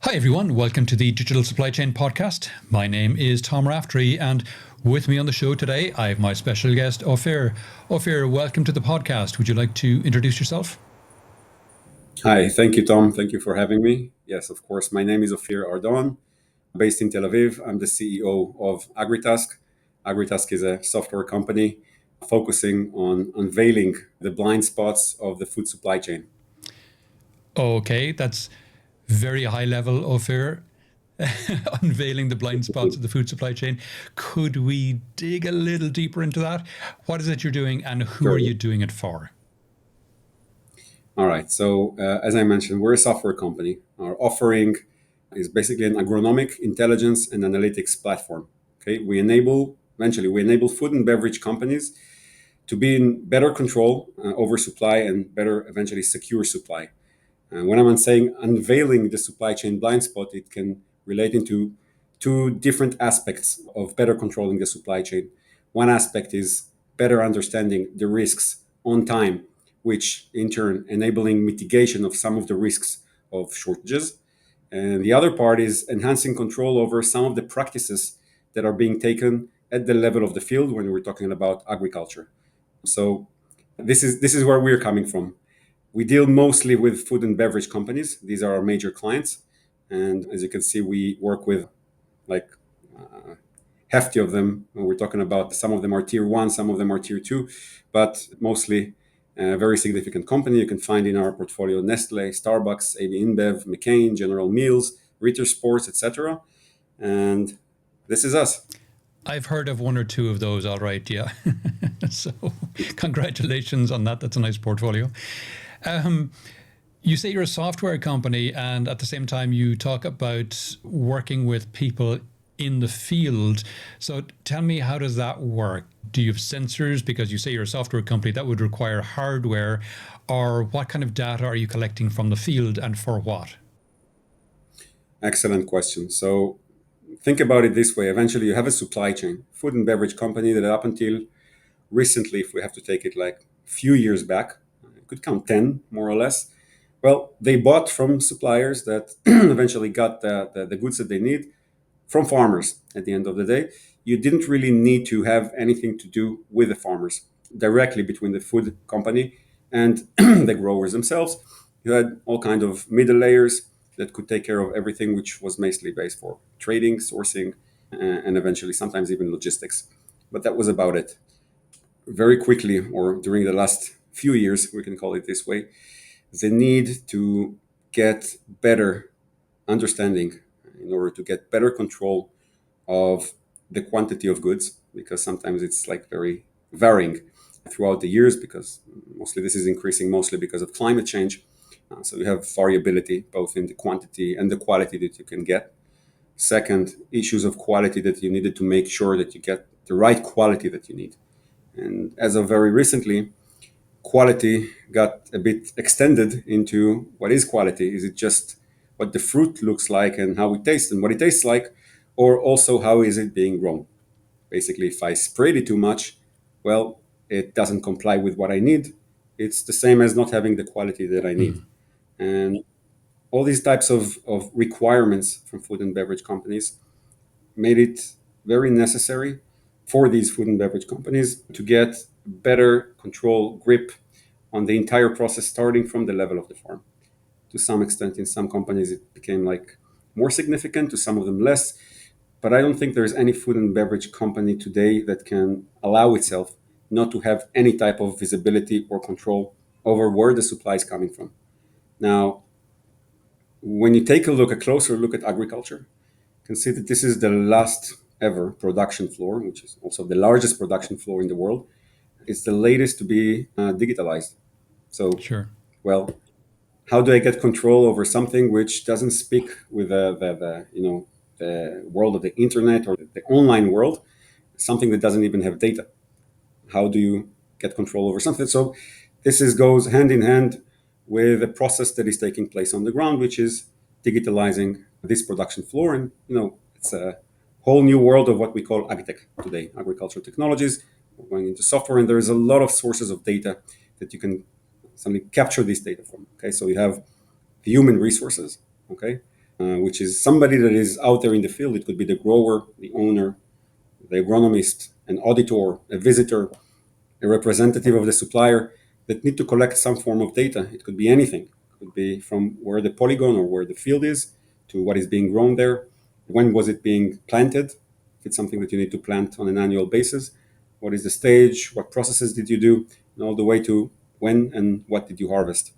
Hi everyone, welcome to the Digital Supply Chain Podcast. My name is Tom Raftery, and with me on the show today, I have my special guest, Ofir. Ofir, welcome to the podcast. Would you like to introduce yourself? Hi, thank you, Tom. Thank you for having me. Yes, of course. My name is Ofir Ardon, based in Tel Aviv. I'm the CEO of Agritask. Agritask is a software company focusing on unveiling the blind spots of the food supply chain. Okay, that's very high level, Ofir. Unveiling the blind spots of the food supply chain. Could we dig a little deeper into that? What is it you're doing and who are Sure. you doing it for? All right. So, as I mentioned, we're a software company. Our offering is basically an agronomic intelligence and analytics platform. Okay. We enable food and beverage companies to be in better control over supply and better eventually secure supply. When I'm saying unveiling the supply chain blind spot, it can relate into two different aspects of better controlling the supply chain. One aspect is better understanding the risks on time, which in turn enabling mitigation of some of the risks of shortages. And the other part is enhancing control over some of the practices that are being taken at the level of the field when we're talking about agriculture. So this is where we're coming from. We deal mostly with food and beverage companies. These are our major clients. And as you can see, we work with like hefty of them. We're talking about some of them are tier one, some of them are tier two, but mostly a very significant company. You can find in our portfolio Nestle, Starbucks, AB InBev, McCain, General Mills, Ritter Sports, etc. And this is us. I've heard of one or two of those, all right, yeah. So, congratulations on that. That's a nice portfolio. Um, you say you're a software company, and at the same time, you talk about working with people in the field. So, tell me, how does that work? Do you have sensors? Because you say you're a software company, that would require hardware. Or what kind of data are you collecting from the field and for what? Excellent question. So think about it this way. Eventually, you have a supply chain, food and beverage company that up until recently, if we have to take it like a few years back, you could count 10 more or less. Well, they bought from suppliers that eventually got the goods that they need from farmers at the end of the day. You didn't really need to have anything to do with the farmers directly between the food company and the growers themselves. You had all kind of middle layers that could take care of everything, which was mostly based for trading, sourcing, and eventually sometimes even logistics. But that was about it. Very quickly, or during the last few years, we can call it this way, the need to get better understanding in order to get better control of the quantity of goods, because sometimes it's like very varying throughout the years, because mostly this is increasing mostly because of climate change. So you have variability both in the quantity and the quality that you can get. Second, issues of quality that you needed to make sure that you get the right quality that you need. And as of very recently, quality got a bit extended into what is quality. Is it just what the fruit looks like and how it tastes and what it tastes like, or also how is it being grown? Basically, if I sprayed it too much, well, it doesn't comply with what I need. It's the same as not having the quality that I need. And all these types of requirements from food and beverage companies made it very necessary for these food and beverage companies to get better control grip on the entire process, starting from the level of the farm. To some extent, in some companies, it became like more significant, to some of them less. But I don't think there's any food and beverage company today that can allow itself not to have any type of visibility or control over where the supply is coming from. Now, when you take a closer look at agriculture, you can see that this is the last ever production floor, which is also the largest production floor in the world. It's the latest to be digitalized. So, Sure. well, how do I get control over something which doesn't speak with the world of the internet or the online world, something that doesn't even have data? How do you get control over something? So goes hand in hand with a process that is taking place on the ground, which is digitalizing this production floor. And it's a whole new world of what we call agtech today, agricultural technologies. We're going into software, and there is a lot of sources of data that you can suddenly capture this data from. Okay, so you have the human resources. Okay, which is somebody that is out there in the field. It could be the grower, the owner, the agronomist, an auditor, a visitor, a representative of the supplier that need to collect some form of data. It could be anything. It could be from where the polygon or where the field is to what is being grown there. When was it being planted? If it's something that you need to plant on an annual basis, what is the stage? What processes did you do? And all the way to when and what did you harvest?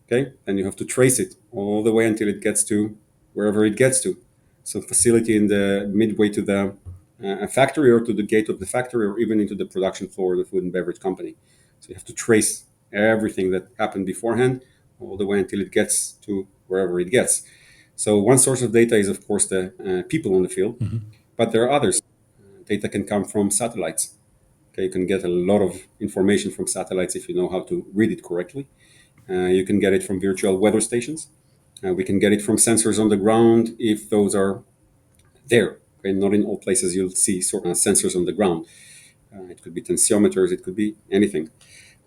Okay, and you have to trace it all the way until it gets to wherever it gets to, some facility in the midway to the factory or to the gate of the factory or even into the production floor of the food and beverage company. So you have to trace everything that happened beforehand all the way until it gets to wherever it gets. So one source of data is of course the people on the field, but there are others. Data can come from satellites. Okay, you can get a lot of information from satellites if you know how to read it correctly. You can get it from virtual weather stations. We can get it from sensors on the ground if those are there. Okay, not in all places you'll see sensors on the ground. It could be tensiometers, it could be anything.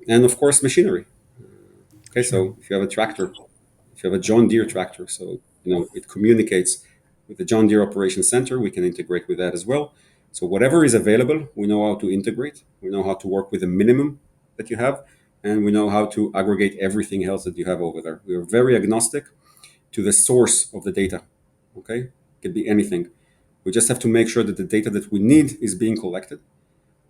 And of course, machinery. Okay, Sure. so if you have a tractor, if you have a John Deere tractor, so it communicates with the John Deere Operations Center, we can integrate with that as well. So whatever is available, we know how to integrate. We know how to work with the minimum that you have, and we know how to aggregate everything else that you have over there. We are very agnostic to the source of the data. Okay, it could be anything. We just have to make sure that the data that we need is being collected.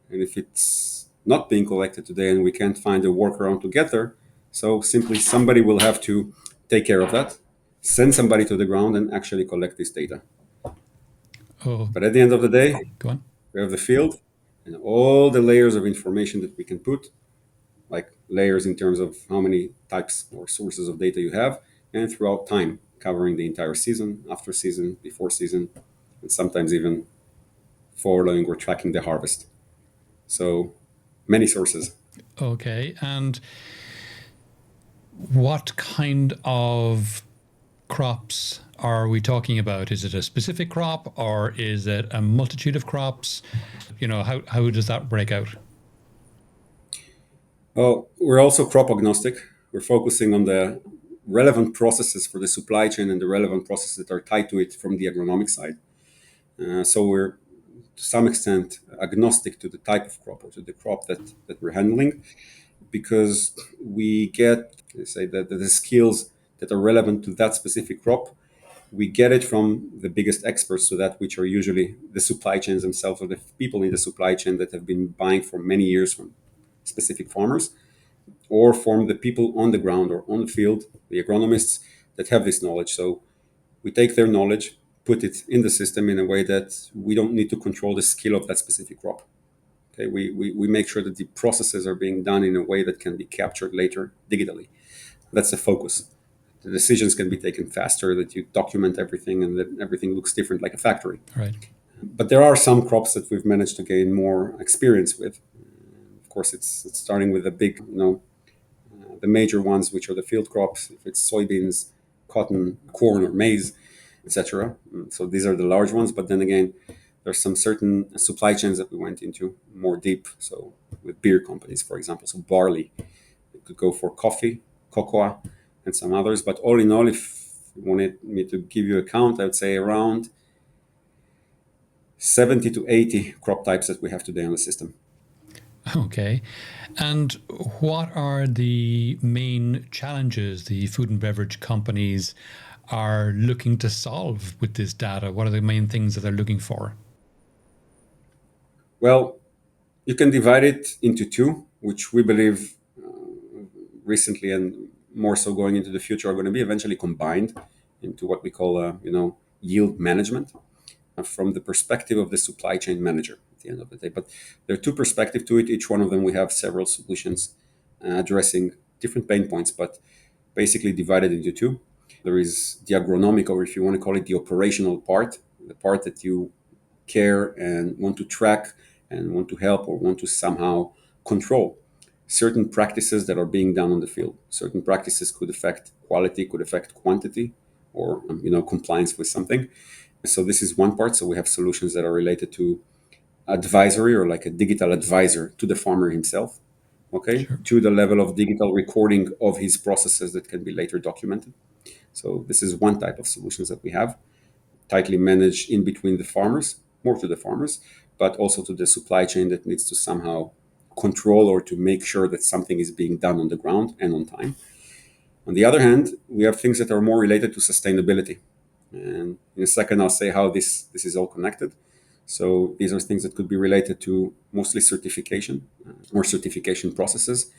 And if it's not being collected today and we can't find a workaround to get there, so simply somebody will have to take care of that, send somebody to the ground and actually collect this data. Oh, But at the end of the day, go on. we have the field and all the layers of information that we can put, like layers in terms of how many types or sources of data you have, and throughout time, covering the entire season, after season, before season, and sometimes even following or tracking the harvest. So many sources. Okay. And what kind of crops are we talking about? Is it a specific crop or is it a multitude of crops? How does that break out? Well, we're also crop agnostic. We're focusing on the relevant processes for the supply chain and the relevant processes that are tied to it from the agronomic side. So we're to some extent agnostic to the type of crop or to the crop that we're handling because we get, let's say, the skills that are relevant to that specific crop. We get it from the biggest experts to that, which are usually the supply chains themselves or the people in the supply chain that have been buying for many years from specific farmers or from the people on the ground or on the field, the agronomists that have this knowledge. So we take their knowledge, put it in the system in a way that we don't need to control the skill of that specific crop. Okay, we make sure that the processes are being done in a way that can be captured later digitally. That's the focus. The decisions can be taken faster, that you document everything and that everything looks different like a factory. Right. But there are some crops that we've managed to gain more experience with. Of course, it's starting with the big, the major ones, which are the field crops. If it's soybeans, cotton, corn, or maize, etc. So these are the large ones. But then again, there's some certain supply chains that we went into more deep. So with beer companies, for example, so barley, it could go for coffee, cocoa, and some others. But all in all, if you wanted me to give you a count, I would say around 70 to 80 crop types that we have today on the system. Okay. And what are the main challenges the food and beverage companies are looking to solve with this data? What are the main things that they're looking for? Well, you can divide it into two, which we believe recently and more so going into the future are going to be eventually combined into what we call, yield management from the perspective of the supply chain manager at the end of the day. But there are two perspectives to it. Each one of them, we have several solutions addressing different pain points, but basically divided into two. There is the agronomic, or if you want to call it the operational part, the part that you care and want to track and want to help or want to somehow control certain practices that are being done on the field. Certain practices could affect quality, could affect quantity, or compliance with something. So this is one part. So we have solutions that are related to advisory or like a digital advisor to the farmer himself, okay, Sure. to the level of digital recording of his processes that can be later documented. So this is one type of solutions that we have, tightly managed in between the farmers, more to the farmers, but also to the supply chain that needs to somehow control or to make sure that something is being done on the ground and on time. On the other hand, we have things that are more related to sustainability. And in a second, I'll say how this is all connected. So these are things that could be related to mostly certification or certification processes.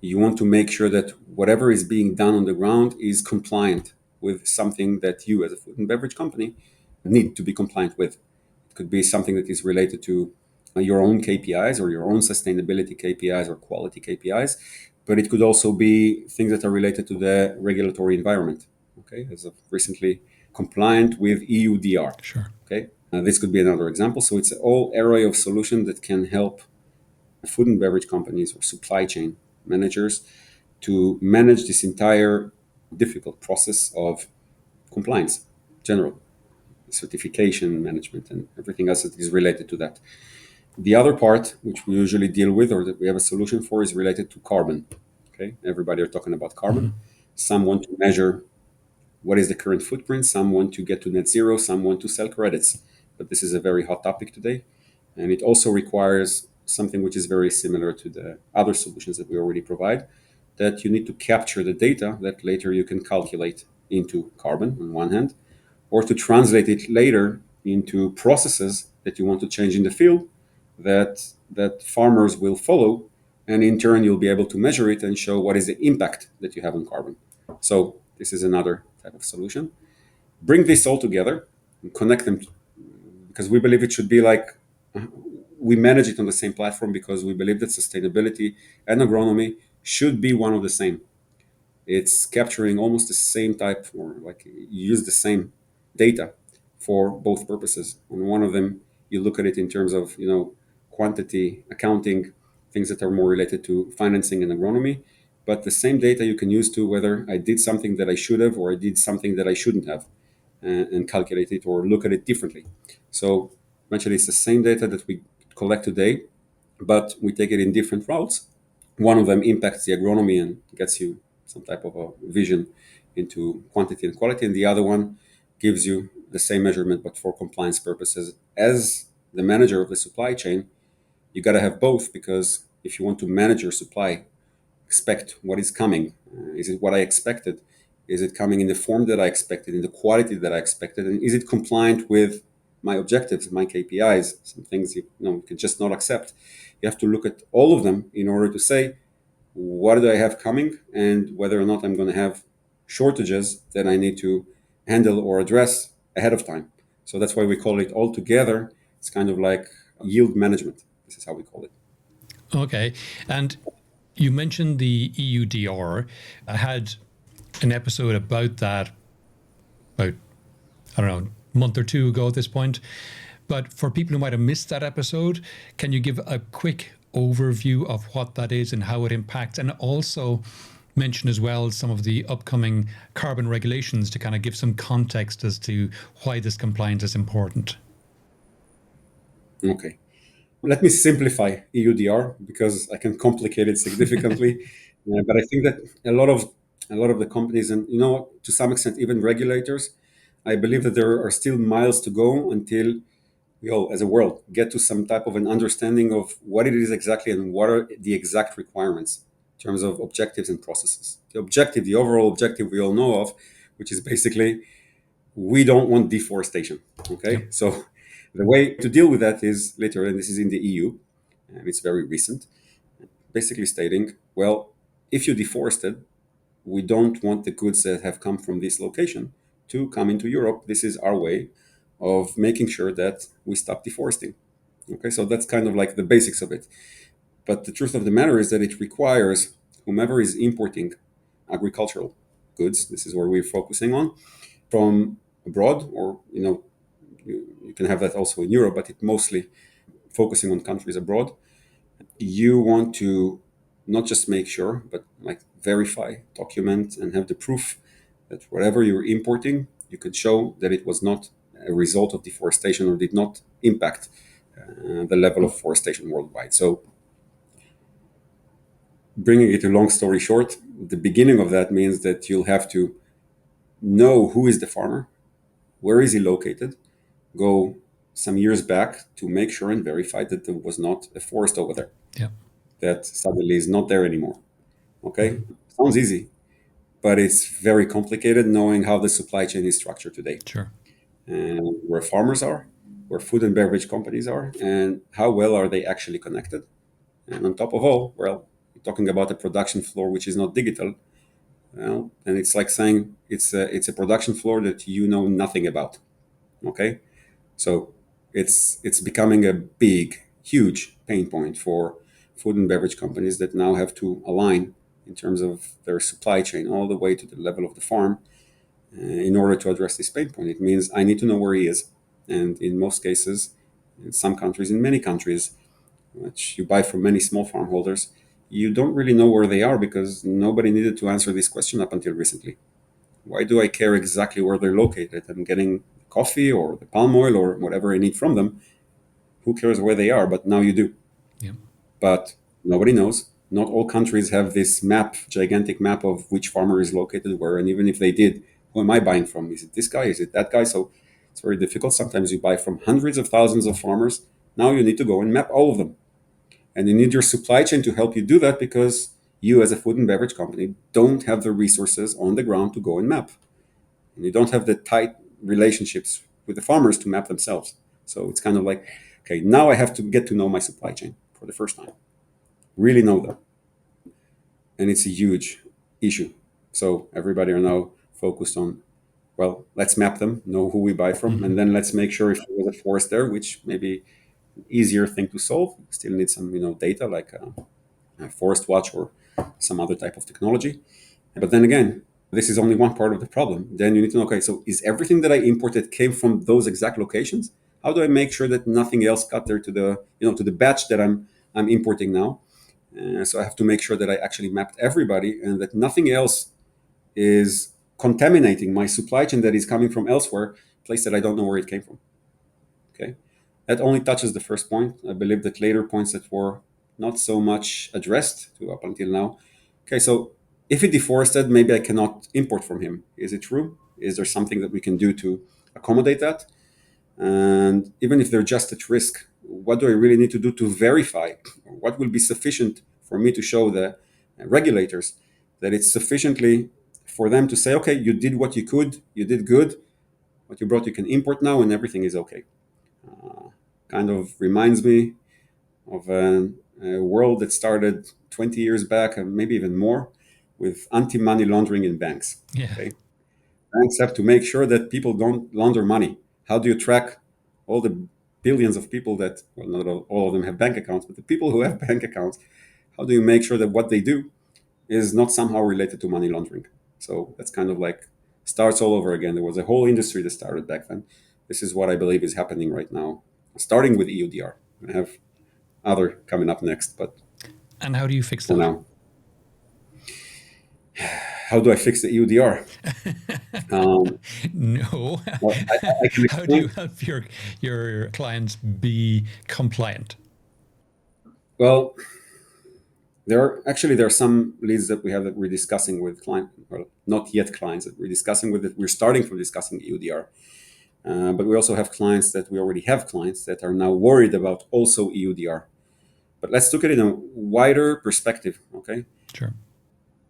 You want to make sure that whatever is being done on the ground is compliant with something that you, as a food and beverage company, need to be compliant with. It could be something that is related to your own KPIs or your own sustainability KPIs or quality KPIs, but it could also be things that are related to the regulatory environment. Okay, as of recently compliant with EUDR. Sure. Okay, this could be another example. So it's an all array of solution that can help food and beverage companies or supply chain managers to manage this entire difficult process of compliance, general certification management, and everything else that is related to that. The other part, which we usually deal with or that we have a solution for, is related to carbon. Okay, everybody are talking about carbon. Some want to measure what is the current footprint. Some want to get to net zero. Some want to sell credits. But this is a very hot topic today. And it also requires something which is very similar to the other solutions that we already provide, that you need to capture the data that later you can calculate into carbon on one hand, or to translate it later into processes that you want to change in the field that farmers will follow. And in turn, you'll be able to measure it and show what is the impact that you have on carbon. So this is another type of solution. Bring this all together and connect them, because we believe it should be like we manage it on the same platform, because we believe that sustainability and agronomy should be one of the same. It's capturing almost the same type, or like you use the same data for both purposes. On one of them, you look at it in terms of quantity, accounting, things that are more related to financing and agronomy. But the same data you can use to whether I did something that I should have or I did something that I shouldn't have, and calculate it or look at it differently. So eventually, it's the same data that we collect today, but we take it in different routes. One of them impacts the agronomy and gets you some type of a vision into quantity and quality, and the other one gives you the same measurement but for compliance purposes. As the manager of the supply chain, you got to have both, because if you want to manage your supply, expect what is coming. Is it what I expected? Is it coming in the form that I expected, in the quality that I expected, and is it compliant with my objectives, my KPIs? Some things you can just not accept. You have to look at all of them in order to say, what do I have coming, and whether or not I'm going to have shortages that I need to handle or address ahead of time. So that's why we call it all together. It's kind of like yield management. This is how we call it. Okay. And you mentioned the EUDR. I had an episode about that about, I don't know, a month or two ago at this point. But for people who might have missed that episode, can you give a quick overview of what that is and how it impacts? And also mention as well some of the upcoming carbon regulations to kind of give some context as to why this compliance is important. Okay. Let me simplify EUDR, because I can complicate it significantly. But I think that a lot of the companies, and to some extent even regulators, I believe that there are still miles to go until we all, as a world, get to some type of an understanding of what it is exactly and what are the exact requirements in terms of objectives and processes. The overall objective we all know of, which is basically we don't want deforestation. Okay, Yep. so the way to deal with that is later, and this is in the EU, and it's very recent, basically stating, well, if you deforested, we don't want the goods that have come from this location to come into Europe. This is our way of making sure that we stop deforesting. Okay, so that's kind of like the basics of it. But the truth of the matter is that it requires whomever is importing agricultural goods, this is where we're focusing on, from abroad, or you can have that also in Europe, but it mostly focusing on countries abroad. You want to not just make sure, but like verify, document, and have the proof that whatever you're importing, you can show that it was not a result of deforestation or did not impact the level of forestation worldwide. So, bringing it a long story short, the beginning of that means that you'll have to know who is the farmer, where is he located, go some years back to make sure and verify that there was not a forest over there Yeah. that suddenly is not there anymore. Okay, Mhm. sounds easy, but it's very complicated knowing how the supply chain is structured today, Sure. and where farmers are, where food and beverage companies are, and how well are they actually connected. And on top of all, well, talking about a production floor which is not digital, well, and it's like saying it's a production floor that you know nothing about. Okay, so it's becoming a big, huge pain point for food and beverage companies that now have to align in terms of their supply chain all the way to the level of the farm in order to address this pain point. It means I need to know where he is, and in most cases, in some countries, in many countries, which you buy from many small farm holders, you don't really know where they are because nobody needed to answer this question up until recently. Why do I care exactly where they're located? I'm getting coffee or the palm oil or whatever I need from them. Who cares where they are? But now you do. Yeah. But nobody knows. Not all countries have this map, gigantic map of which farmer is located where. And even if they did, who am I buying from? Is it this guy? Is it that guy? So it's very difficult. Sometimes you buy from hundreds of thousands of farmers. Now you need to go and map all of them. And you need your supply chain to help you do that because you, as a food and beverage company, don't have the resources on the ground to go and map. And you don't have the tight relationships with the farmers to map themselves. So it's kind of like, okay, now I have to get to know my supply chain for the first time, really know them. And it's a huge issue. So everybody are now focused on, well, let's map them, know who we buy from, Hmm. and then let's make sure if there was a forest there, which may be an easier thing to solve. We still need some, data like a forest watch or some other type of technology. But then again, this is only one part of the problem. Then you need to know, okay, so is everything that I imported came from those exact locations? How do I make sure that nothing else got there to the batch that I'm importing now? So I have to make sure that I actually mapped everybody and that nothing else is contaminating my supply chain that is coming from elsewhere, place that I don't know where it came from. Okay, that only touches the first point. I believe that later points that were not so much addressed to up until now. Okay, so if he deforested, maybe I cannot import from him. Is it true? Is there something that we can do to accommodate that? And even if they're just at risk, what do I really need to do to verify? What will be sufficient for me to show the regulators that it's sufficiently for them to say, okay, you did what you could, you did good, what you brought you can import now, and everything is okay. Uh, Kind of reminds me of a world that started 20 years back, and maybe even more, with anti-money laundering in banks. Yeah. Okay, banks have to make sure that people don't launder money. How do you track all the billions of people that, well, not all of them have bank accounts, but the people who have bank accounts, how do you make sure that what they do is not somehow related to money laundering? So that's kind of like starts all over again. There was a whole industry that started back then. This is what I believe is happening right now, starting with EUDR. I have other coming up next, but And how do you fix for that? now, how do I fix the EUDR? Um, No. well, I can How do you explain. help your clients be compliant? Well, there are some leads that we have that we're discussing with client, well, not yet clients that we're discussing with it. We're starting from discussing EUDR, but we also have clients that we already have clients that are now worried about also EUDR. But let's look at it in a wider perspective. Okay, Sure.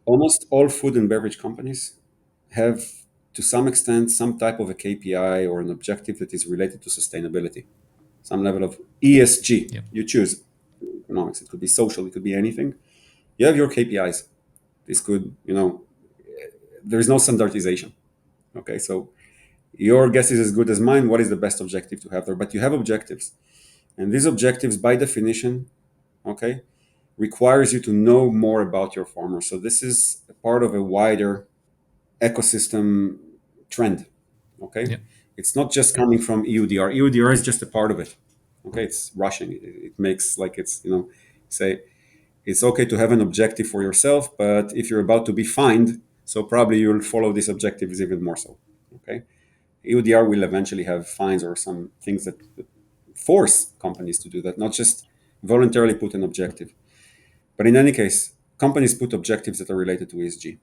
almost all food and beverage companies have, to some extent, some type of a KPI or an objective that is related to sustainability, some level of ESG. Yep. You choose economics, it could be social, it could be anything. You have your KPIs. This could, there is no standardization. Okay, so your guess is as good as mine. What is the best objective to have there? But you have objectives, and these objectives, by definition, okay, requires you to know more about your farmer. So this is a part of a wider ecosystem trend. Okay, Yep. it's not just coming from EUDR. EUDR is just a part of it. Okay, it's rushing. It makes like it's say it's okay to have an objective for yourself, but if you're about to be fined, so probably you'll follow these objectives even more so. Okay, EUDR will eventually have fines or some things that force companies to do that, not just voluntarily put an objective. But in any case, companies put objectives that are related to ESG.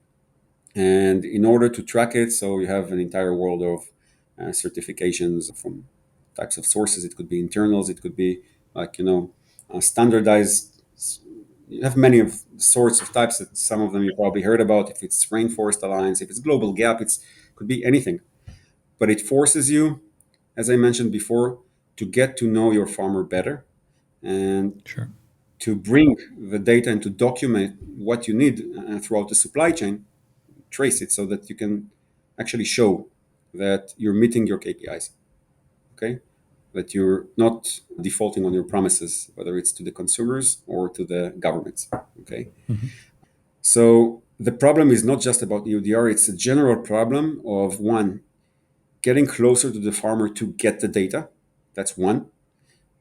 And in order to track it, so you have an entire world of certifications from types of sources. It could be internals, it could be like, standardized. You have many of sorts of types that some of them you probably heard about. If it's Rainforest Alliance, if it's Global Gap, it's could be anything. But it forces you, as I mentioned before, to get to know your farmer better and Sure. to bring the data and to document what you need throughout the supply chain, trace it so that you can actually show that you're meeting your KPIs, okay? That you're not defaulting on your promises, whether it's to the consumers or to the governments, okay? Hmm. So the problem is not just about EUDR, it's a general problem of one, getting closer to the farmer to get the data. That's one.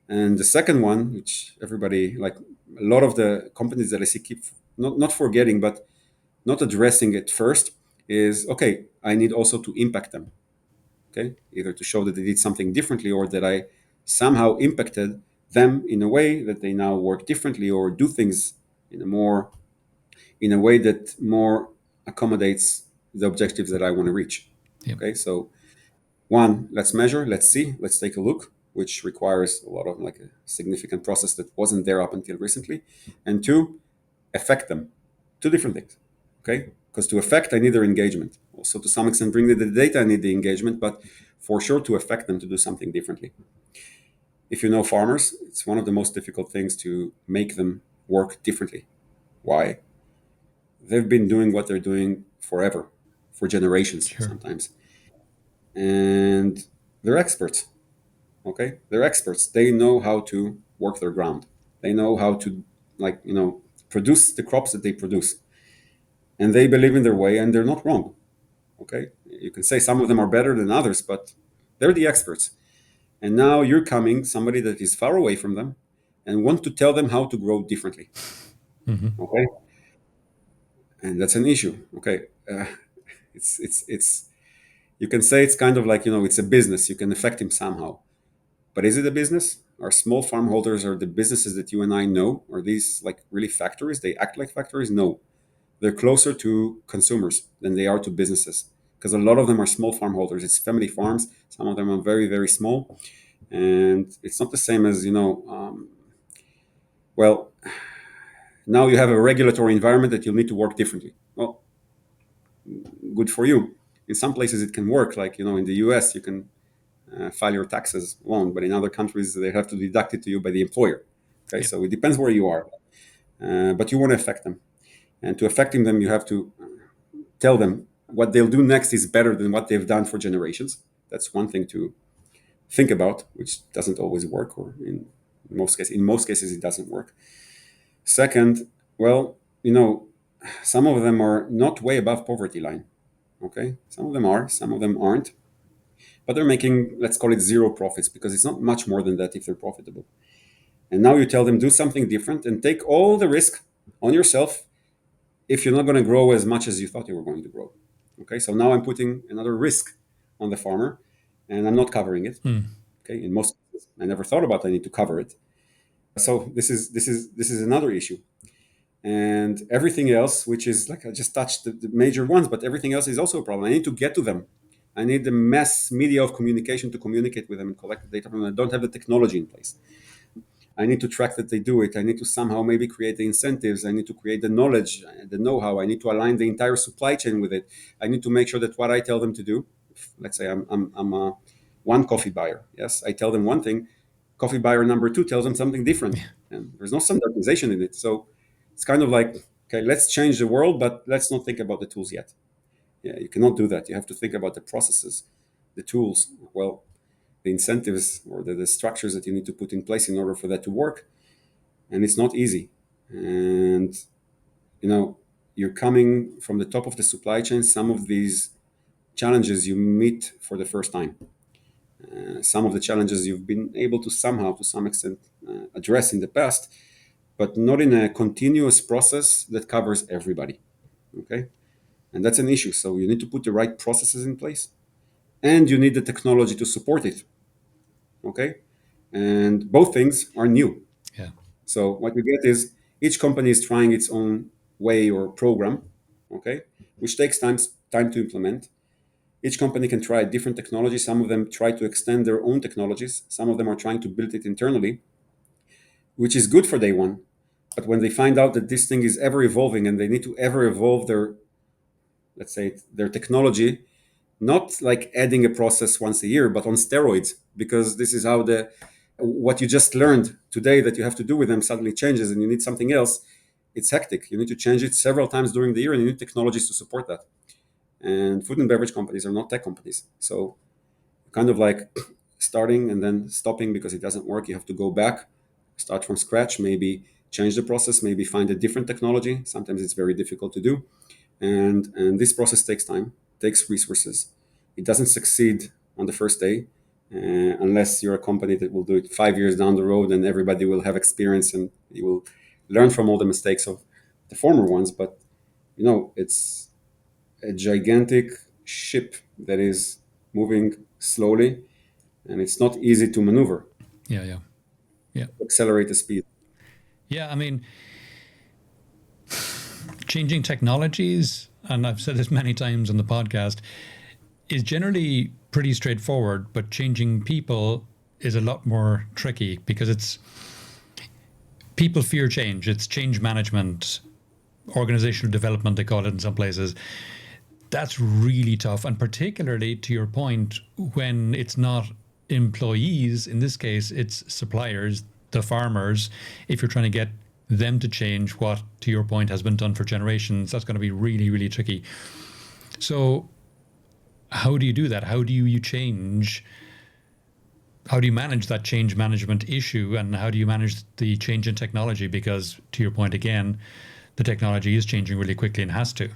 And the second one, which everybody, like a lot of the companies that I see keep not forgetting, but not addressing it first, is okay, I need also to impact them. Okay, either to show that they did something differently or that I somehow impacted them in a way that they now work differently or do things in a way that more accommodates the objectives that I want to reach. Yep. Okay, so one, let's measure, let's see, let's take a look, which requires a lot of like a significant process that wasn't there up until recently. And two, affect them. Two different things. Okay? Because to affect, I need their engagement. Also, to some extent, bring the data, I need the engagement, but for sure to affect them to do something differently. If you know farmers, it's one of the most difficult things to make them work differently. Why? They've been doing what they're doing forever, for generations Sure. sometimes. And they're experts. Okay? They're experts. They know how to work their ground. They know how to, like, produce the crops that they produce. And they believe in their way and they're not wrong. Okay, you can say some of them are better than others, but they're the experts. And now you're coming, somebody that is far away from them, and want to tell them how to grow differently. Hmm. Okay, and that's an issue. Okay, it's you can say it's kind of like, it's a business. You can affect him somehow, but is it a business? Are small farm holders or the businesses that you and I know, are these like really factories? They act like factories? No, they're closer to consumers than they are to businesses, because a lot of them are small farm holders. It's family farms. Some of them are very, very small, and it's not the same as, well, now you have a regulatory environment that you'll need to work differently. Well, good for you. In some places it can work, like, in the US you can file your taxes alone, but in other countries they have to deduct it to you by the employer. Okay, Yep. so it depends where you are, but you want to affect them, and to affecting them you have to tell them what they'll do next is better than what they've done for generations. That's one thing to think about, which doesn't always work, or in most cases it doesn't work. Second, well, some of them are not way above poverty line. Okay, some of them are, some of them aren't, but they're making, let's call it, zero profits, because it's not much more than that if they're profitable. And now you tell them do something different and take all the risk on yourself if you're not going to grow as much as you thought you were going to grow. Okay, so now I'm putting another risk on the farmer, and I'm not covering it. Mm. Okay, in most cases, I never thought about I need to cover it. So this is another issue, and everything else, which is like I just touched the major ones, but everything else is also a problem. I need to get to them. I need the mass media of communication to communicate with them and collect the data from them. I don't have the technology in place. I need to track that they do it. I need to somehow maybe create the incentives. I need to create the knowledge, the know-how. I need to align the entire supply chain with it. I need to make sure that what I tell them to do, let's say I'm a one coffee buyer. Yes, I tell them one thing. Coffee buyer number two tells them something different, and there's no standardization in it. So it's kind of like, okay, let's change the world, but let's not think about the tools yet. Yeah, you cannot do that. You have to think about the processes, the tools. Well, the incentives or the structures that you need to put in place in order for that to work, and it's not easy. And you know you're coming from the top of the supply chain. Some of these challenges you meet for the first time. Some of the challenges you've been able to somehow, to some extent, address in the past, but not in a continuous process that covers everybody. Okay, and that's an issue. So you need to put the right processes in place, and you need the technology to support it. Okay, and both things are new. Yeah. So what we get is each company is trying its own way or program, okay, which takes time to implement. Each company can try different technologies. Some of them try to extend their own technologies. Some of them are trying to build it internally, which is good for day one. But when they find out that this thing is ever evolving and they need to ever evolve their, let's say, their technology, not like adding a process once a year, but on steroids, because this is how the what you just learned today that you have to do with them suddenly changes and you need something else. It's hectic. You need to change it several times during the year and you need technologies to support that. And food and beverage companies are not tech companies. So kind of like starting and then stopping because it doesn't work. You have to go back, start from scratch, maybe change the process, maybe find a different technology. Sometimes it's very difficult to do. And this process takes time, takes resources. It doesn't succeed on the first day unless you're a company that will do it 5 years down the road and everybody will have experience and you will learn from all the mistakes of the former ones. But it's a gigantic ship that is moving slowly and it's not easy to maneuver, Yeah, yeah, yeah. accelerate the speed. Yeah, I mean, changing technologies, and I've said this many times on the podcast, is generally pretty straightforward, but changing people is a lot more tricky because it's people fear change. It's change management, organizational development, they call it in some places. That's really tough. And particularly to your point, when it's not employees, in this case, it's suppliers, the farmers, if you're trying to get them to change what, to your point, has been done for generations, that's going to be really, really tricky. So, how do you do that? How do you change? How do you manage that change management issue? And how do you manage the change in technology? Because, to your point again, the technology is changing really quickly and has to.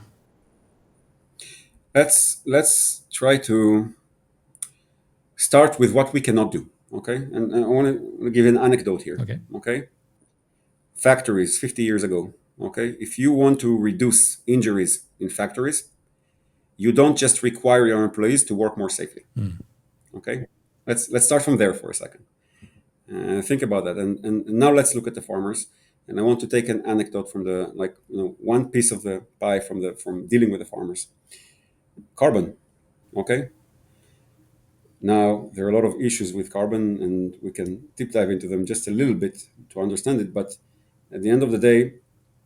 Let's try to start with what we cannot do. Okay, and I want to give an anecdote here. Okay. Okay, factories 50 years ago. Okay, if you want to reduce injuries in factories, you don't just require your employees to work more safely. Okay, let's start from there for a second. Think about that, and now let's look at the farmers. And I want to take an anecdote from the one piece of the pie from dealing with the farmers. Carbon. Okay, now, there are a lot of issues with carbon, and we can deep dive into them just a little bit to understand it. But at the end of the day,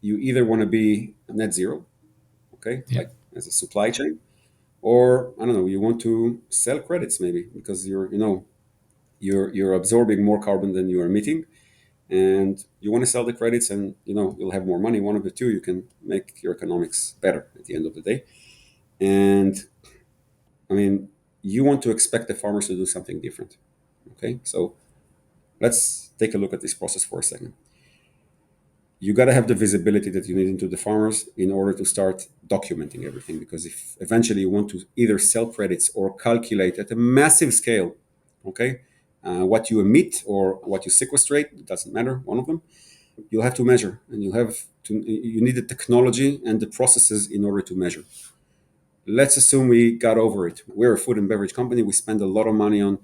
you either want to be net zero, okay, Yeah. like as a supply chain, or I don't know, you want to sell credits maybe because you're absorbing more carbon than you are emitting, and you want to sell the credits, and you'll have more money. One of the two, you can make your economics better at the end of the day. And I mean, you want to expect the farmers to do something different. Okay, so let's take a look at this process for a second. You got to have the visibility that you need into the farmers in order to start documenting everything. Because if eventually you want to either sell credits or calculate at a massive scale, okay, what you emit or what you sequestrate, it doesn't matter, one of them, you'll have to measure, and you need the technology and the processes in order to measure. Let's assume we got over it. We're a food and beverage company. We spend a lot of money on,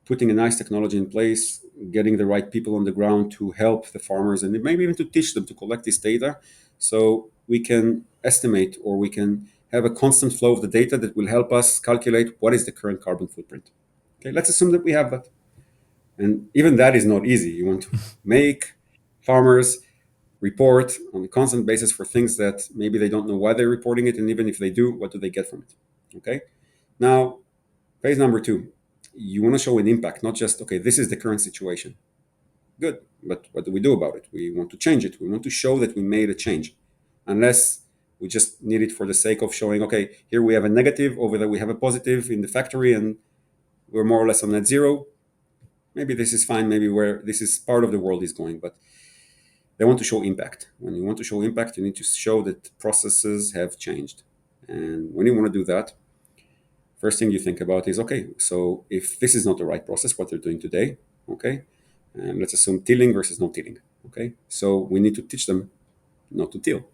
putting a nice technology in place, getting the right people on the ground to help the farmers, and maybe even to teach them to collect this data, so we can estimate or we can have a constant flow of the data that will help us calculate what is the current carbon footprint. Okay, let's assume that we have that, and even that is not easy. You want to make farmers report on a constant basis for things that maybe they don't know why they're reporting it, and even if they do, what do they get from it? Okay, now phase number two, you want to show an impact, not just okay, this is the current situation. Good, but what do we do about it? We want to change it. We want to show that we made a change, unless we just need it for the sake of showing, okay, here we have a negative, over there we have a positive in the factory, and we're more or less on net zero. Maybe this is fine, maybe where this is part of the world is going, but they want to show impact. When you want to show impact, you need to show that processes have changed. And when you want to do that, first thing you think about is, okay, so if this is not the right process, what they're doing today, okay, and let's assume tilling versus no tilling, okay, so we need to teach them not to till.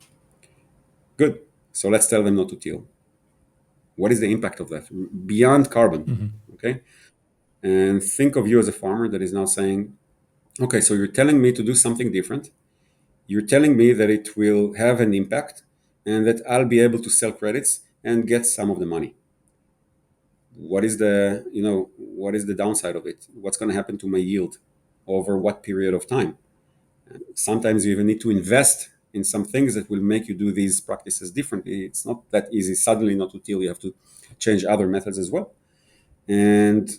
Good, so let's tell them not to till. What is the impact of that beyond carbon? Okay, and think of you as a farmer that is now saying, okay, so you're telling me to do something different. You're telling me that it will have an impact, and that I'll be able to sell credits and get some of the money. What is the, what is the downside of it? What's going to happen to my yield over what period of time? Sometimes you even need to invest in some things that will make you do these practices differently. It's not that easy suddenly not to till. You have to change other methods as well. And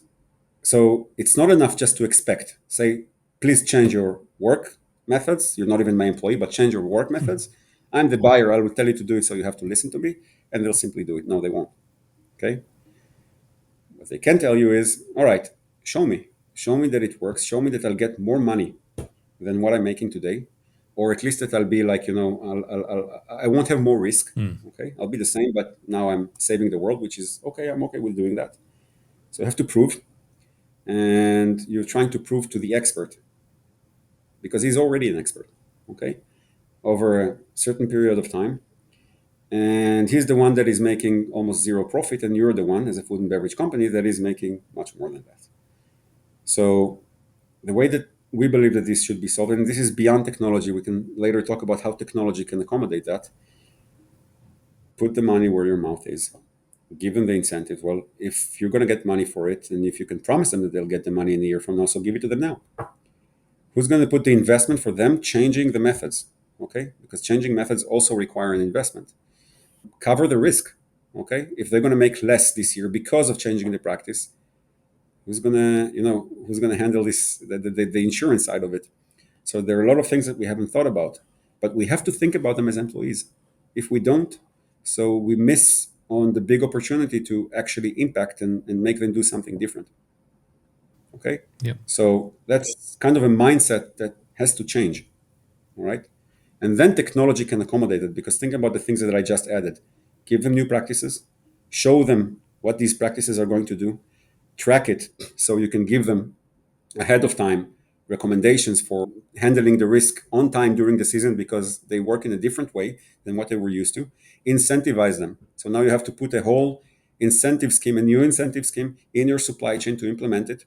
so it's not enough just to expect, say, please change your work methods. You're not even my employee, but change your work methods. I'm the buyer. I will tell you to do it, so you have to listen to me, and they'll simply do it. No, they won't. Okay. What they can tell you is, all right, show me that it works. Show me that I'll get more money than what I'm making today, or at least that I'll be like, I won't have more risk. Okay, I'll be the same, but now I'm saving the world, which is okay. I'm okay with doing that. So you have to prove, and you're trying to prove to the expert because he's already an expert. Okay, over a certain period of time, and he's the one that is making almost zero profit, and you're the one as a food and beverage company that is making much more than that. So the way that we believe that this should be solved, and this is beyond technology, we can later talk about how technology can accommodate that. Put the money where your mouth is. Give them the incentive. Well, if you're going to get money for it, and if you can promise them that they'll get the money in a year from now, so give it to them now. Who's going to put the investment for them changing the methods? Okay, because changing methods also require an investment. Cover the risk. Okay, if they're going to make less this year because of changing the practice, who's gonna handle this, the insurance side of it? So there are a lot of things that we haven't thought about, but we have to think about them as employees. If we don't, so we miss on the big opportunity to actually impact and make them do something different. Okay, Yep. so that's kind of a mindset that has to change. All right, and then technology can accommodate it, because think about the things that I just added. Give them new practices, show them what these practices are going to do, track it so you can give them ahead of time recommendations for handling the risk on time during the season, because they work in a different way than what they were used to. Incentivize them. So now you have to put a whole incentive scheme, a new incentive scheme in your supply chain to implement it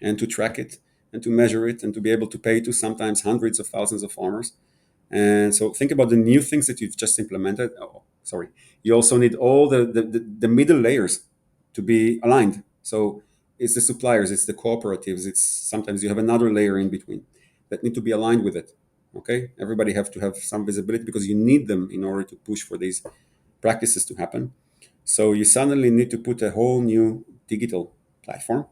and to track it and to measure it and to be able to pay to sometimes hundreds of thousands of farmers. And so think about the new things that you've just implemented. Oh, sorry. You also need all the middle layers to be aligned. So it's the suppliers, it's the cooperatives, it's sometimes you have another layer in between that need to be aligned with it. Okay. Everybody have to have some visibility because you need them in order to push for these practices to happen. So you suddenly need to put a whole new digital platform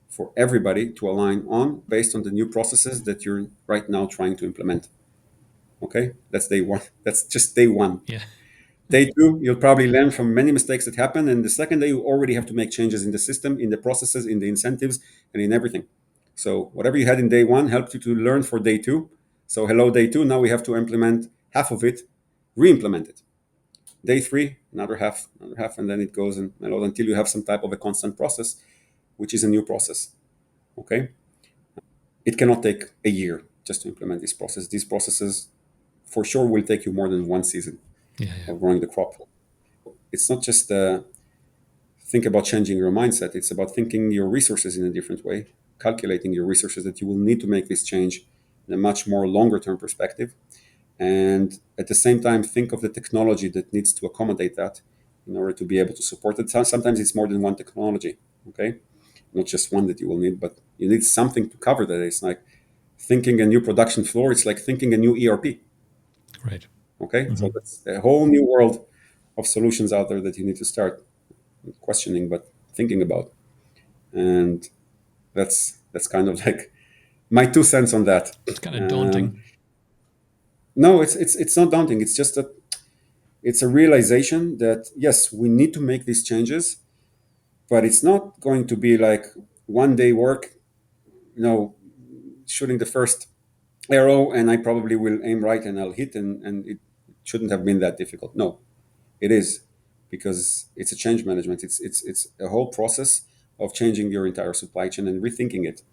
for everybody to align on based on the new processes that you're right now trying to implement. Okay, that's day one. That's just day one. Yeah. Day two, you'll probably learn from many mistakes that happen. And the second day, you already have to make changes in the system, in the processes, in the incentives, and in everything. So whatever you had in day one helped you to learn for day two. So hello, day two. Now we have to implement half of it, re-implement it. Day three, another half, and then it goes and until you have some type of a constant process, which is a new process. Okay, it cannot take a year just to implement this process. These processes for sure will take you more than one season Yeah. Yeah. of growing the crop. It's not just think about changing your mindset. It's about thinking your resources in a different way, calculating your resources that you will need to make this change in a much more longer term perspective. And at the same time, think of the technology that needs to accommodate that in order to be able to support it. Sometimes it's more than one technology, okay? Not just one that you will need, but you need something to cover that. It's like thinking a new production floor. It's like thinking a new ERP. Right. Okay, so that's a whole new world of solutions out there that you need to start questioning, but thinking about, and that's kind of like my 2 cents on that. It's kind of Um, daunting. no, it's not daunting. It's just that it's a realization that yes, we need to make these changes, but it's not going to be like one day work. You know, shooting the first arrow, and I probably will aim right and I'll hit, and it shouldn't have been that difficult. No, it is, because it's a change management. It's a whole process of changing your entire supply chain and rethinking it.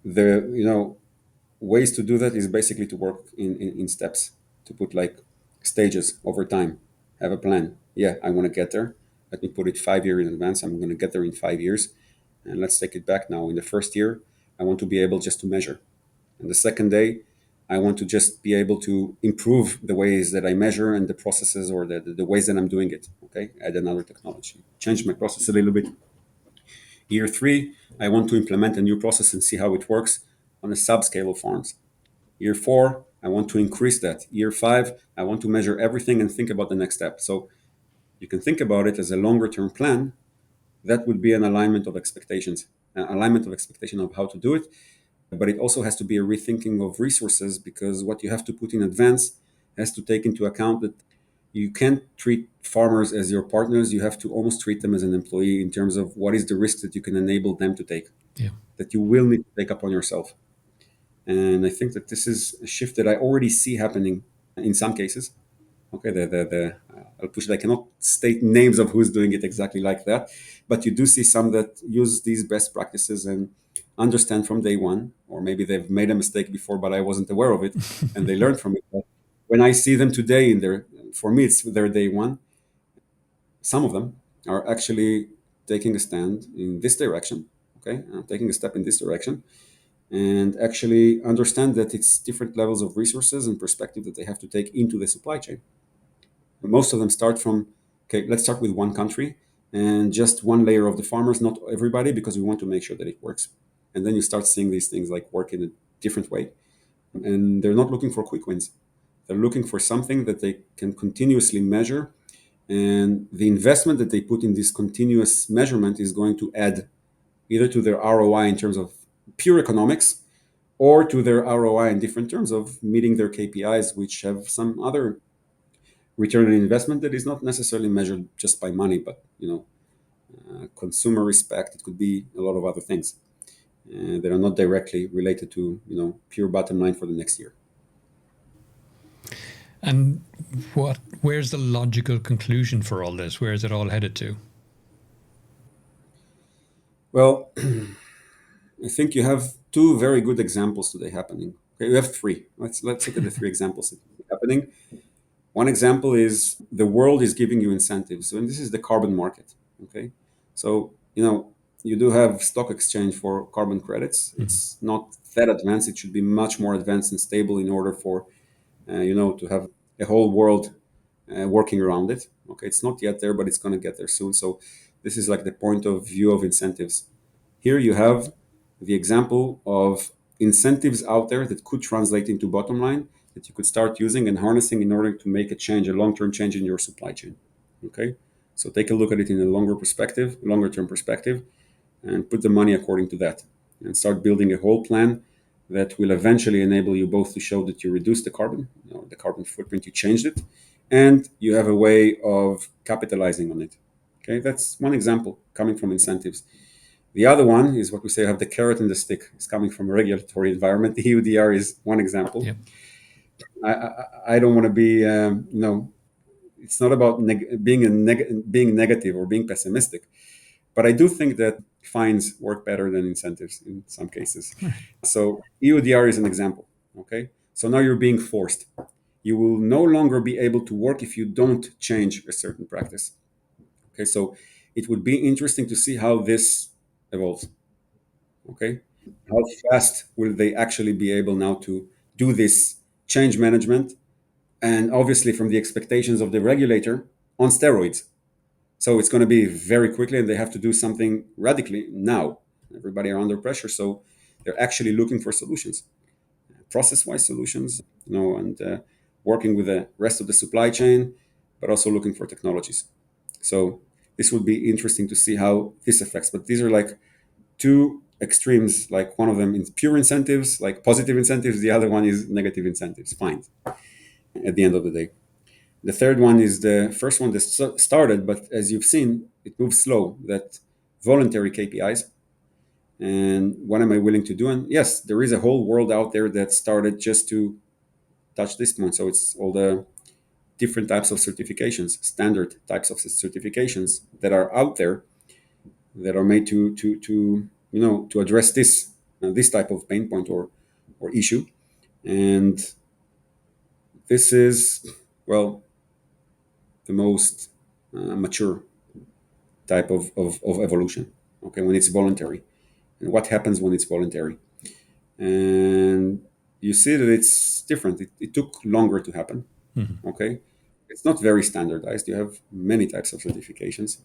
The ways to do that is basically to work in steps, to put like stages over time. Have a plan. Yeah, I want to get there. Let me put it 5 years in advance. I'm going to get there in 5 years, and let's take it back now. In the first year, I want to be able just to measure, and the second day, I want to just be able to improve the ways that I measure and the processes, or the ways that I'm doing it. Okay, add another technology, change my process a little bit. Year three, I want to implement a new process and see how it works on a subscale of farms. Year four, I want to increase that. Year five, I want to measure everything and think about the next step. So you can think about it as a longer term plan. That would be an alignment of expectations, alignment of expectation of how to do it. But it also has to be a rethinking of resources, because what you have to put in advance has to take into account that you can't treat farmers as your partners. You have to almost treat them as an employee in terms of what is the risk that you can enable them to take, Yeah. that you will need to take upon yourself. And I think that this is a shift that I already see happening in some cases. Okay, I'll push it. I cannot state names of who's doing it exactly like that, but you do see some that use these best practices and understand from day one, or maybe they've made a mistake before, but I wasn't aware of it, and they learned from it. But when I see them today in their, for me, it's their day one. Some of them are actually taking a stand in this direction. Okay, taking a step in this direction, and actually understand that it's different levels of resources and perspective that they have to take into the supply chain. Most of them start from, okay, let's start with one country and just one layer of the farmers, not everybody, because we want to make sure that it works. And then you start seeing these things like work in a different way. And they're not looking for quick wins. They're looking for something that they can continuously measure. And the investment that they put in this continuous measurement is going to add either to their ROI in terms of pure economics, or to their ROI in different terms of meeting their KPIs, which have some other return on investment that is not necessarily measured just by money, but consumer respect. It could be a lot of other things that are not directly related to pure bottom line for the next year. And where's the logical conclusion for all this? Where is it all headed to? Well, I think you have two very good examples today happening. Okay, we have three. Let's look at the three examples that are happening. One example is the world is giving you incentives, and this is the carbon market. Okay, so you do have stock exchange for carbon credits. Mhm. It's not that advanced. It should be much more advanced and stable in order for to have a whole world working around it. Okay, it's not yet there, but it's going to get there soon. So this is like the point of view of incentives. Here you have the example of incentives out there that could translate into bottom line that you could start using and harnessing in order to make a change, a long-term change in your supply chain. Okay, so take a look at it in a longer term perspective, and put the money according to that, and start building a whole plan that will eventually enable you both to show that you reduced the carbon, the carbon footprint, you changed it, and you have a way of capitalizing on it. Okay, that's one example coming from incentives. The other one is what we say have the carrot and the stick. It's coming from a regulatory environment. The EUDR is one example. Yep. I don't want to be, it's not about being negative or being pessimistic, but I do think that fines work better than incentives in some cases. So EUDR is an example. Okay, so now you're being forced. You will no longer be able to work if you don't change a certain practice. Okay, so it would be interesting to see how this evolves. Okay, how fast will they actually be able now to do this change management, and obviously from the expectations of the regulator on steroids. So it's going to be very quickly, and they have to do something radically now. Everybody are under pressure, so they're actually looking for solutions, process-wise solutions, and working with the rest of the supply chain, but also looking for technologies. So this would be interesting to see how this affects. But these are like two extremes. Like one of them is pure incentives, like positive incentives. The other one is negative incentives. Fine. At the end of the day. The third one is the first one that started, but as you've seen, it moves slow. That voluntary KPIs. And what am I willing to do? And yes, there is a whole world out there that started just to touch this point. So it's all the different types of certifications, standard types of certifications that are out there that are made to address this type of pain point or issue. And this is, well, the most mature type of evolution. Okay, when it's voluntary, and what happens when it's voluntary, and you see that it's different. It took longer to happen. Okay, it's not very standardized. You have many types of certifications,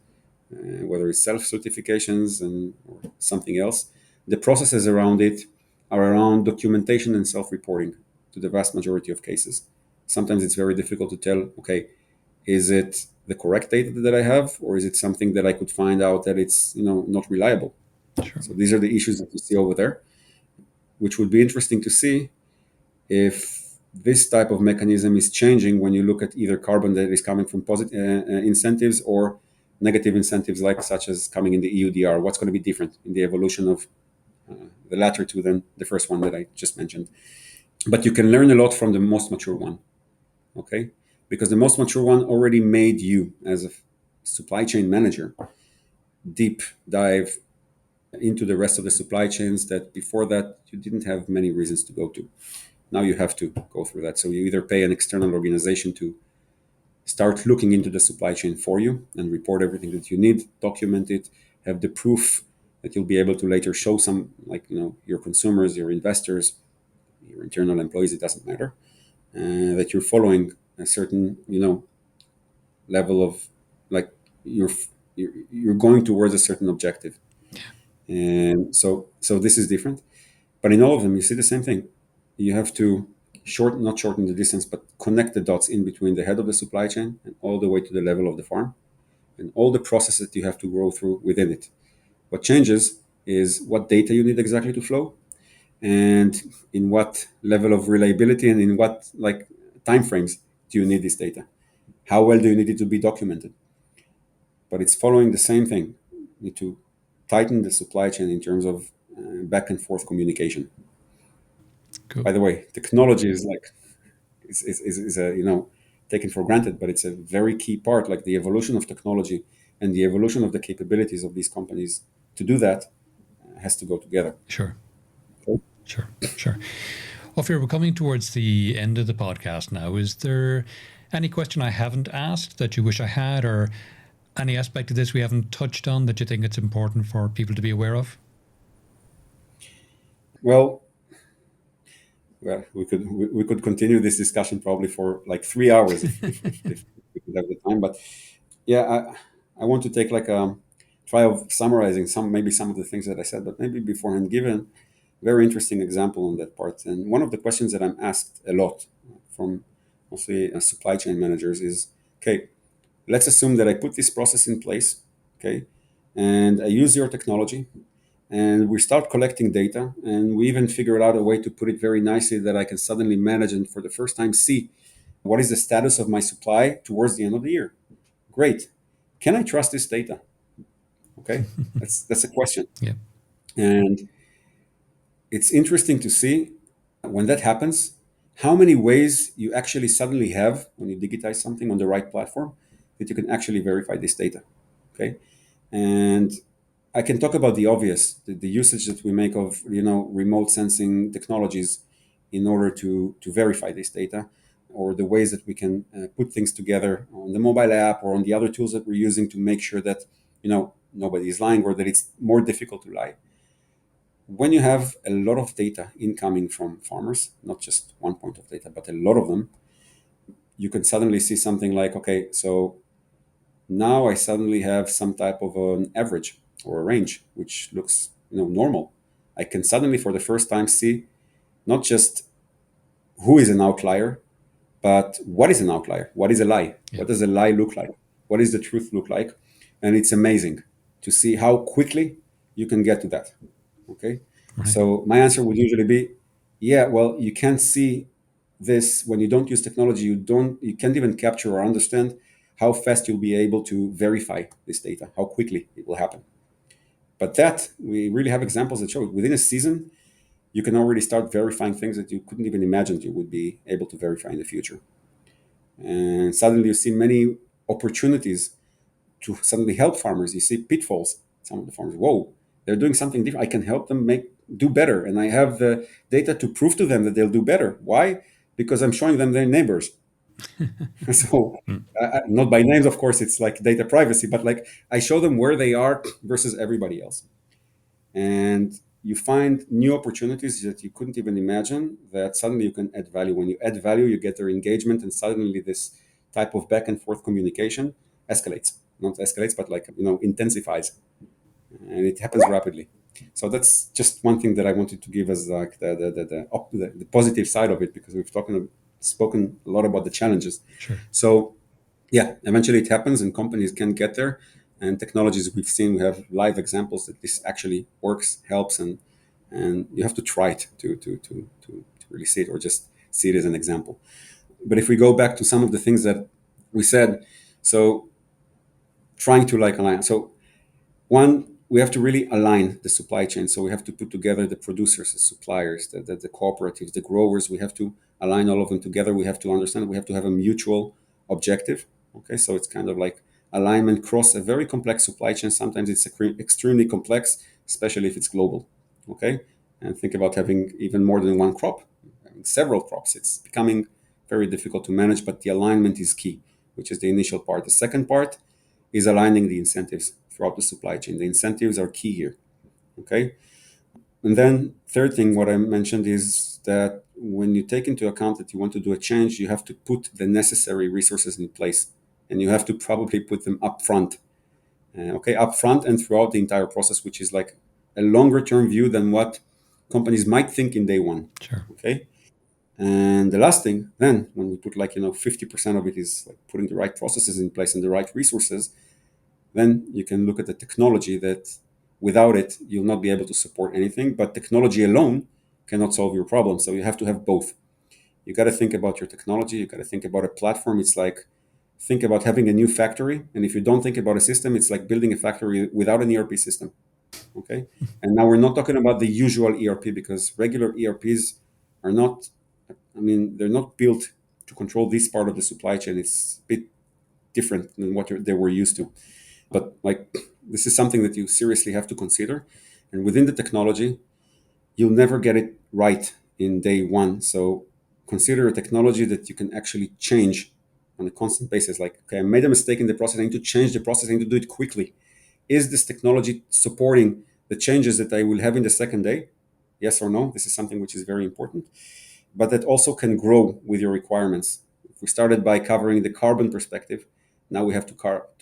whether it's self certifications and or something else. The processes around it are around documentation and self reporting to the vast majority of cases. Sometimes it's very difficult to tell, okay, is it the correct data that I have, or is it something that I could find out that it's not reliable? Sure. So these are the issues that you see over there, which would be interesting to see if this type of mechanism is changing when you look at either carbon that is coming from positive incentives or negative incentives, like such as coming in the EUDR. What's going to be different in the evolution of the latter two than the first one that I just mentioned? But you can learn a lot from the most mature one, okay? Because the most mature one already made you, as a supply chain manager, deep dive into the rest of the supply chains that before that you didn't have many reasons to go to. Now you have to go through that. So you either pay an external organization to start looking into the supply chain for you and report everything that you need, document it, have the proof that you'll be able to later show some, like your consumers, your investors, your internal employees. It doesn't matter that you're following a certain level of, like, you're going towards a certain objective. And so this is different. But in all of them, you see the same thing. You have to not shorten the distance, but connect the dots in between the head of the supply chain and all the way to the level of the farm and all the processes that you have to go through within it. What changes is what data you need exactly to flow and in what level of reliability and in what time frames do you need this data. How well do you need it to be documented? But it's following the same thing. You need to tighten the supply chain in terms of back and forth communication. Cool. By the way, technology is a taken for granted, but it's a very key part. Like the evolution of technology and the evolution of the capabilities of these companies to do that has to go together. Sure. Okay? Sure. Sure. Ofir, we're coming towards the end of the podcast now. Is there any question I haven't asked that you wish I had, or any aspect of this we haven't touched on that you think it's important for people to be aware of? Well, we could continue this discussion probably for like 3 hours if we could have the time. But yeah, I want to take like a try of summarizing some of the things that I said, but maybe beforehand give a very interesting example on that part. And one of the questions that I'm asked a lot from mostly supply chain managers is, okay, let's assume that I put this process in place, okay, and I use your technology, and we start collecting data, and we even figured out a way to put it very nicely that I can suddenly manage and for the first time see what is the status of my supply towards the end of the year. Great. Can I trust this data? Okay, that's a question. Yeah. And it's interesting to see when that happens how many ways you actually suddenly have when you digitize something on the right platform that you can actually verify this data. Okay, and I can talk about the obvious, the usage that we make of remote sensing technologies in order to verify this data, or the ways that we can put things together on the mobile app or on the other tools that we're using to make sure that nobody is lying or that it's more difficult to lie. When you have a lot of data incoming from farmers, not just one point of data, but a lot of them, you can suddenly see something like, okay, so now I suddenly have some type of an average or a range, which looks normal. I can suddenly, for the first time, see not just who is an outlier, but what is an outlier? What is a lie? Yeah. What does a lie look like? What does the truth look like? And it's amazing to see how quickly you can get to that. Okay. Right. So my answer would usually be, yeah, well, you can't see this when you don't use technology. You can't even capture or understand how fast you'll be able to verify this data, how quickly it will happen. But that we really have examples that show within a season, you can already start verifying things that you couldn't even imagine you would be able to verify in the future. And suddenly you see many opportunities to suddenly help farmers. You see pitfalls. Some of the farmers, whoa, they're doing something different. I can help them do better, and I have the data to prove to them that they'll do better. Why? Because I'm showing them their neighbors. So, not by names, of course. It's like data privacy, but like I show them where they are versus everybody else. And you find new opportunities that you couldn't even imagine, that suddenly you can add value. When you add value, you get their engagement, and suddenly this type of back and forth communication escalates. Not escalates, but intensifies, and it happens rapidly. So that's just one thing that I wanted to give as like the positive side of it, because we've spoken a lot about the challenges. Sure. So yeah, eventually it happens, and companies can get there. And technologies we've seen, we have live examples that this actually works, helps, and you have to try it to really see it, or just see it as an example. But if we go back to some of the things that we said, so trying to align. So one, we have to really align the supply chain. So we have to put together the producers, the suppliers, the cooperatives, the growers. We have to align all of them together. We have to understand, we have to have a mutual objective. Okay, so it's kind of like alignment across a very complex supply chain. Sometimes it's extremely complex, especially if it's global. Okay, and think about having even more than one crop, having several crops. It's becoming very difficult to manage, but the alignment is key, which is the initial part. The second part is aligning the incentives throughout the supply chain. The incentives are key here. Okay. And then third thing, what I mentioned is that when you take into account that you want to do a change, you have to put the necessary resources in place, and you have to probably put them up front. Up front and throughout the entire process, which is like a longer term view than what companies might think in day one. Sure. Okay. And the last thing, then when we put 50% of it is like putting the right processes in place and the right resources, then you can look at the technology that without it, you'll not be able to support anything. But technology alone cannot solve your problem. So you have to have both. You got to think about your technology. You got to think about a platform. It's like, think about having a new factory. And if you don't think about a system, it's like building a factory without an ERP system. Okay. And now we're not talking about the usual ERP, because regular ERPs are not, they're not built to control this part of the supply chain. It's a bit different than what they were used to. But this is something that you seriously have to consider. And within the technology, you'll never get it right in day one. So consider a technology that you can actually change on a constant basis. Like, okay, I made a mistake in the process. I need to change the process. I need to do it quickly. Is this technology supporting the changes that I will have in the second day? Yes or no? This is something which is very important. But that also can grow with your requirements. If we started by covering the carbon perspective, now we have to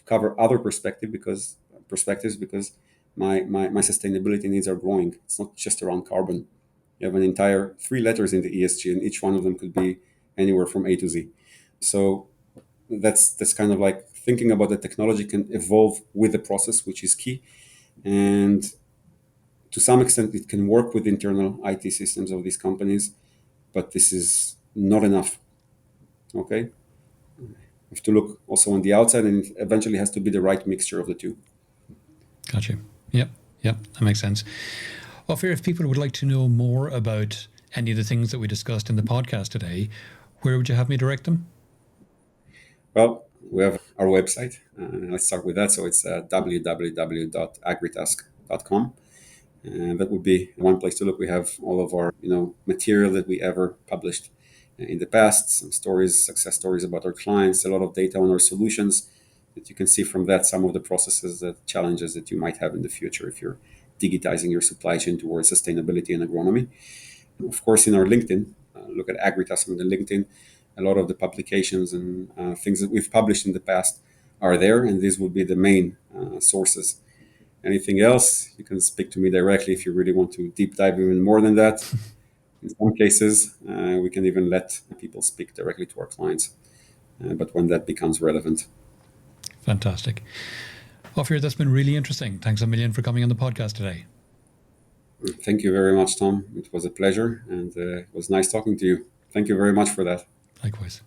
cover other perspectives because my sustainability needs are growing. It's not just around carbon. You have an entire 3 letters in the ESG, and each one of them could be anywhere from A to Z. So that's kind of like thinking about the technology can evolve with the process, which is key. And to some extent, it can work with internal IT systems of these companies, but this is not enough. Okay, you have to look also on the outside, and it eventually has to be the right mixture of the two. Gotcha. Yep, that makes sense. Ofir, if people would like to know more about any of the things that we discussed in the podcast today, where would you have me direct them? Well, we have our website. Let's start with that. So it's www.agritask.com. And that would be one place to look. We have all of our material that we ever published in the past, some stories, success stories about our clients, a lot of data on our solutions that you can see from that, some of the processes, the challenges that you might have in the future if you're digitizing your supply chain towards sustainability and agronomy. Of course, in our LinkedIn, look at Agritask on the LinkedIn. A lot of the publications and things that we've published in the past are there, and these will be the main sources. Anything else, you can speak to me directly if you really want to deep dive even more than that. In some cases, we can even let people speak directly to our clients, but when that becomes relevant. Fantastic. Ofir, that's been really interesting. Thanks a million for coming on the podcast today. Thank you very much, Tom. It was a pleasure, and it was nice talking to you. Thank you very much for that. Likewise.